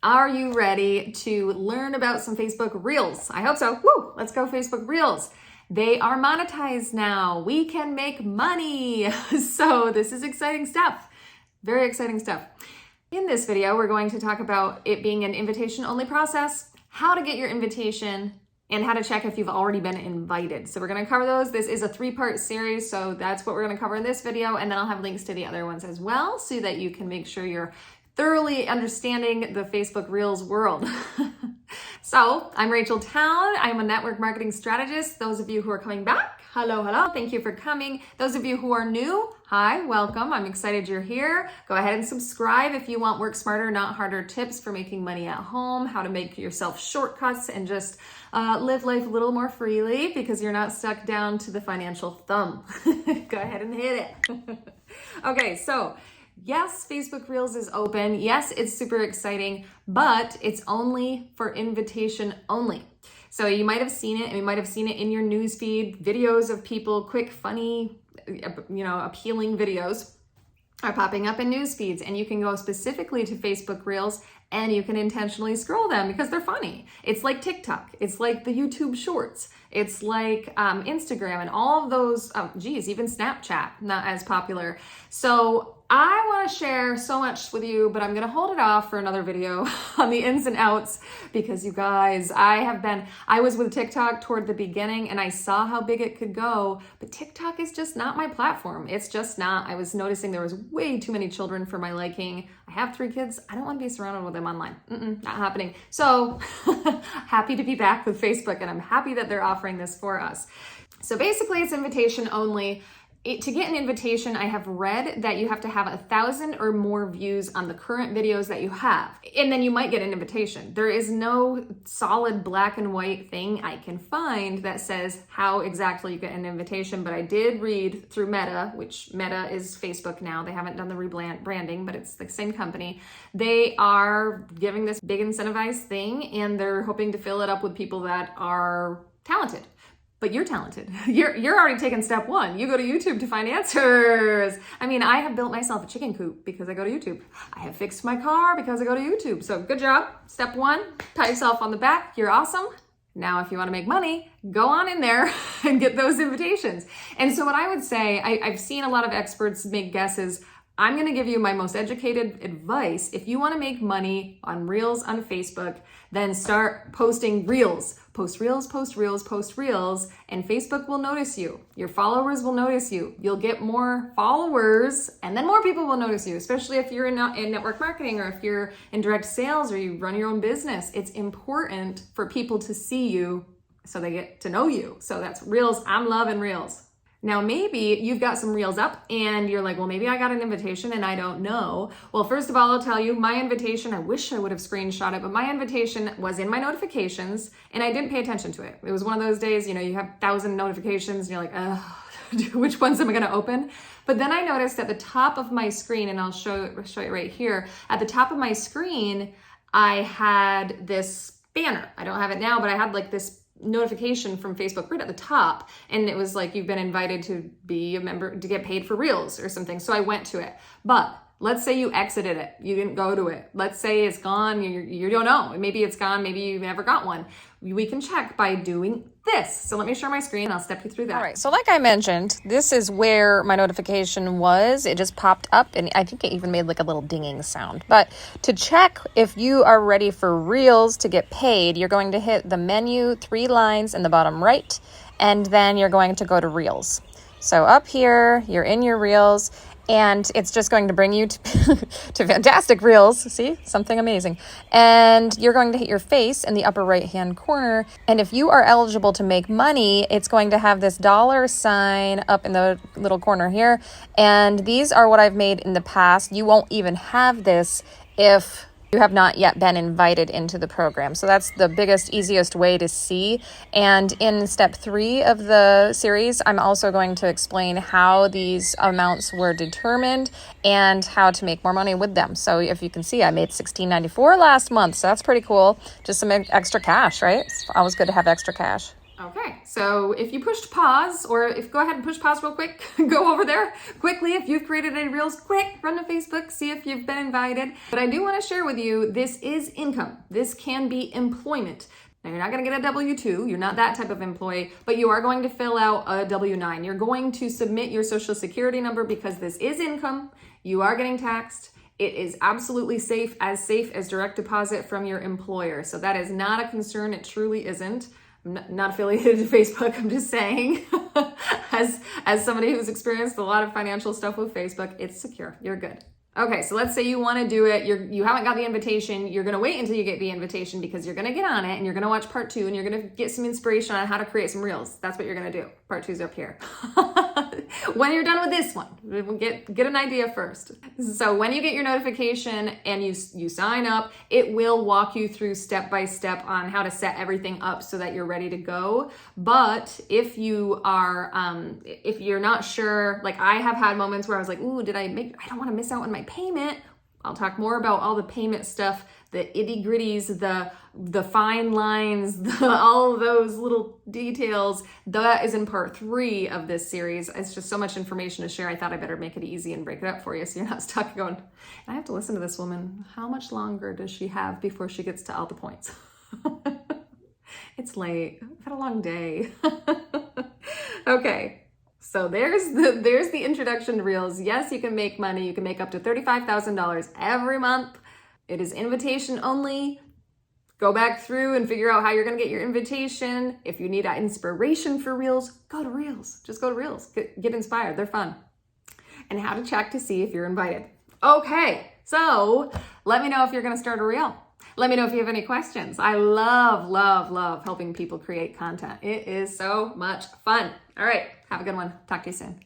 Are you ready to learn about some Facebook Reels? I hope so. Woo! Let's go Facebook Reels. They are monetized now. We can make money. So this is exciting stuff. Very exciting stuff. In this video, we're going to talk about it being an invitation-only process, how to get your invitation, and how to check if you've already been invited. So we're gonna cover those. This is a 3-part series, so that's what we're gonna cover in this video, and then I'll have links to the other ones as well so that you can make sure you're thoroughly understanding the Facebook Reels world. So I'm Rachel Town. I'm a network marketing strategist. Those of you who are coming back, hello. Thank you for coming. Those of you who are new, hi, welcome. I'm excited you're here. Go ahead and subscribe if you want work smarter, not harder tips for making money at home, how to make yourself shortcuts and just live life a little more freely because you're not stuck down to the financial thumb. Go ahead and hit it. Okay, so yes, Facebook Reels is open. Yes, it's super exciting, but it's only for invitation only. So you might have seen it, and you might have seen it in your newsfeed. Videos of people, quick, funny, appealing videos are popping up in news feeds, and you can go specifically to Facebook Reels and you can intentionally scroll them because they're funny. It's like TikTok. It's like the YouTube Shorts. It's like Instagram and all of those, even Snapchat, not as popular. So I want to share so much with you, but I'm going to hold it off for another video on the ins and outs because you guys, I was with TikTok toward the beginning and I saw how big it could go, but TikTok is just not my platform. It's just not. I was noticing there was way too many children for my liking. I have 3 kids. I don't want to be surrounded with them online. Not happening. So happy to be back with Facebook, and I'm happy that they're offering this for us. So basically it's invitation only. To get an invitation, I have read that you have to have 1,000 or more views on the current videos that you have, and then you might get an invitation. There is no solid black and white thing I can find that says how exactly you get an invitation, but I did read through Meta, which Meta is Facebook now. They haven't done the rebranding, but it's the same company. They are giving this big incentivized thing, and they're hoping to fill it up with people that are talented. But you're talented. You're already taking step 1. You go to YouTube to find answers. I mean, I have built myself a chicken coop because I go to YouTube. I have fixed my car because I go to YouTube. So good job. Step 1, pat yourself on the back. You're awesome. Now, if you want to make money, go on in there and get those invitations. And so what I would say, I've seen a lot of experts make guesses. I'm going to give you my most educated advice. If you want to make money on Reels on Facebook, then start posting Reels. Post Reels, post Reels, post Reels, and Facebook will notice you. Your followers will notice you. You'll get more followers, and then more people will notice you, especially if you're in network marketing or if you're in direct sales or you run your own business. It's important for people to see you so they get to know you. So that's Reels. I'm loving Reels. Now, maybe you've got some Reels up and you're like, well, maybe I got an invitation and I don't know. Well, first of all, I'll tell you my invitation, I wish I would have screenshot it, but my invitation was in my notifications and I didn't pay attention to it. It was one of those days, you have 1,000 notifications and you're like, which ones am I going to open? But then I noticed at the top of my screen, and I'll show it right here, at the top of my screen, I had this banner. I don't have it now, but I had like this notification from Facebook right at the top, and it was like, you've been invited to be a member to get paid for Reels or something. So I went to it. But let's say you exited it, you didn't go to it, let's say it's gone, you don't know, maybe it's gone, maybe you never got one. We can check by doing this. So let me share my screen and I'll step you through that. All right, so like I mentioned, this is where my notification was. It just popped up, and I think it even made like a little dinging sound. But to check if you are ready for Reels to get paid, you're going to hit the menu 3 lines in the bottom right, and then you're going to go to Reels. So up here, you're in your Reels, and it's just going to bring you to fantastic Reels. See, something amazing. And you're going to hit your face in the upper right-hand corner. And if you are eligible to make money, it's going to have this $sign up in the little corner here. And these are what I've made in the past. You won't even have this if you have not yet been invited into the program. So that's the biggest, easiest way to see. And in step 3 of the series, I'm also going to explain how these amounts were determined and how to make more money with them. So if you can see, I made $16.94 last month. So that's pretty cool. Just some extra cash, right? It's always good to have extra cash. Okay, so if you pushed pause, or if go ahead and push pause real quick, go over there quickly. If you've created any reels, quick, run to Facebook, see if you've been invited. But I do want to share with you, this is income. This can be employment. Now, you're not going to get a W-2. You're not that type of employee, but you are going to fill out a W-9. You're going to submit your social security number because this is income. You are getting taxed. It is absolutely safe as direct deposit from your employer. So that is not a concern. It truly isn't. I'm not affiliated to Facebook. I'm just saying, as somebody who's experienced a lot of financial stuff with Facebook, it's secure. You're good. Okay, so let's say you want to do it. You haven't got the invitation. You're going to wait until you get the invitation because you're going to get on it and you're going to watch part 2 and you're going to get some inspiration on how to create some reels. That's what you're going to do. Part 2's up here. When you're done with this one, we'll get an idea first. So when you get your notification and you sign up, it will walk you through step by step on how to set everything up so that you're ready to go. But if you are, if you're not sure, like I have had moments where I was like, ooh, I don't want to miss out on my payment. I'll talk more about all the payment stuff, the itty gritties, the fine lines, all of those little details. That is in part 3 of this series. It's just so much information to share. I thought I better make it easy and break it up for you so you're not stuck going, I have to listen to this woman. How much longer does she have before she gets to all the points? It's late. I've had a long day. Okay. So there's the introduction to Reels. Yes, you can make money. You can make up to $35,000 every month. It is invitation only. Go back through and figure out how you're going to get your invitation. If you need inspiration for Reels, go to Reels. Just go to Reels. Get inspired. They're fun. And how to check to see if you're invited. Okay, so let me know if you're going to start a Reel. Let me know if you have any questions. I love helping people create content. It is so much fun. All right, have a good one. Talk to you soon.